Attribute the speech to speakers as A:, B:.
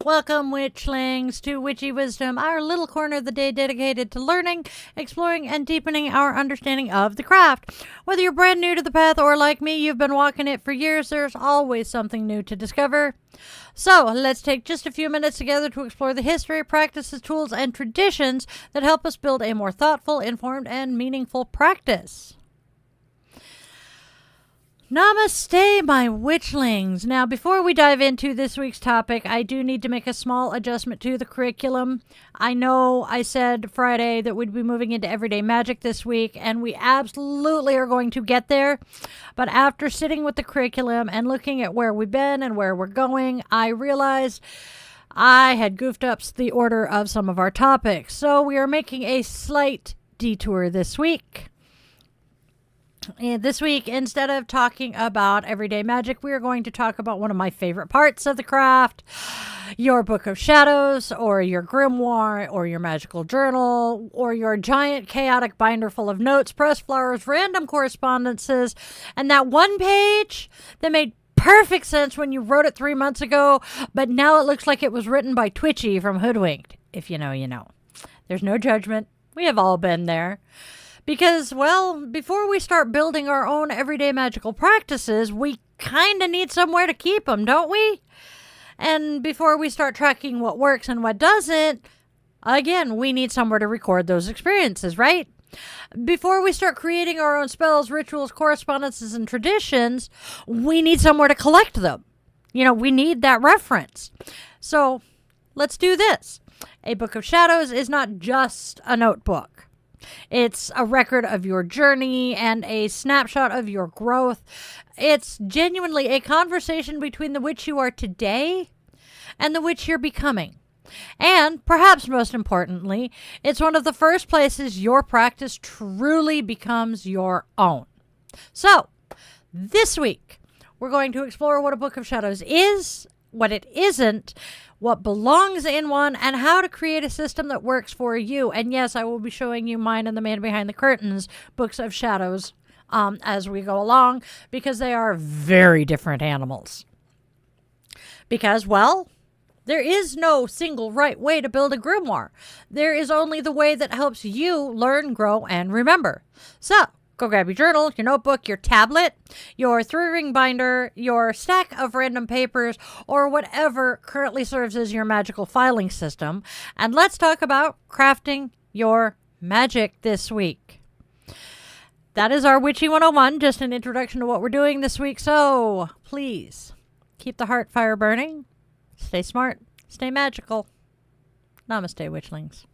A: Welcome, witchlings, to Witchy Wisdom, our little corner of the day dedicated to learning, exploring, and deepening our understanding of the craft. Whether you're brand new to the path or like me, you've been walking it for years, there's always something new to discover. So, let's take just a few minutes together to explore the history, practices, tools, and traditions that help us build a more thoughtful, informed, and meaningful practice. Namaste, my witchlings. Now, before we dive into this week's topic, I do need to make a small adjustment to the curriculum. I know I said Friday that we'd be moving into everyday magic this week, and we absolutely are going to get there. But after sitting with the curriculum and looking at where we've been and where we're going, I realized I had goofed up the order of some of our topics. So we are making a slight detour this week. And this week, instead of talking about everyday magic, we are going to talk about one of my favorite parts of the craft, your Book of Shadows, or your Grimoire, or your magical journal, or your giant chaotic binder full of notes, pressed flowers, random correspondences, and that one page that made perfect sense when you wrote it 3 months ago, but now it looks like it was written by Twitchy from Hoodwinked. If you know, you know. There's no judgment. We have all been there. Because, well, before we start building our own everyday magical practices, we kind of need somewhere to keep them, don't we? And before we start tracking what works and what doesn't, again, we need somewhere to record those experiences, right? Before we start creating our own spells, rituals, correspondences, and traditions, we need somewhere to collect them. You know, we need that reference. So, let's do this. A Book of Shadows is not just a notebook. It's a record of your journey and a snapshot of your growth. It's genuinely a conversation between the witch you are today and the witch you're becoming. And perhaps most importantly, it's one of the first places your practice truly becomes your own. So, this week, we're going to explore what a Book of Shadows is, what it isn't, what belongs in one, and how to create a system that works for you. And yes, I will be showing you mine and the Man Behind the Curtains Books of Shadows as we go along, because they are very different animals. Because, well, there is no single right way to build a grimoire. There is only the way that helps you learn, grow, and remember. So, go grab your journal, your notebook, your tablet, your 3-ring binder, your stack of random papers, or whatever currently serves as your magical filing system, and let's talk about crafting your magic this week. That is our Witchy 101, just an introduction to what we're doing this week, so please keep the heart fire burning, stay smart, stay magical. Namaste, witchlings.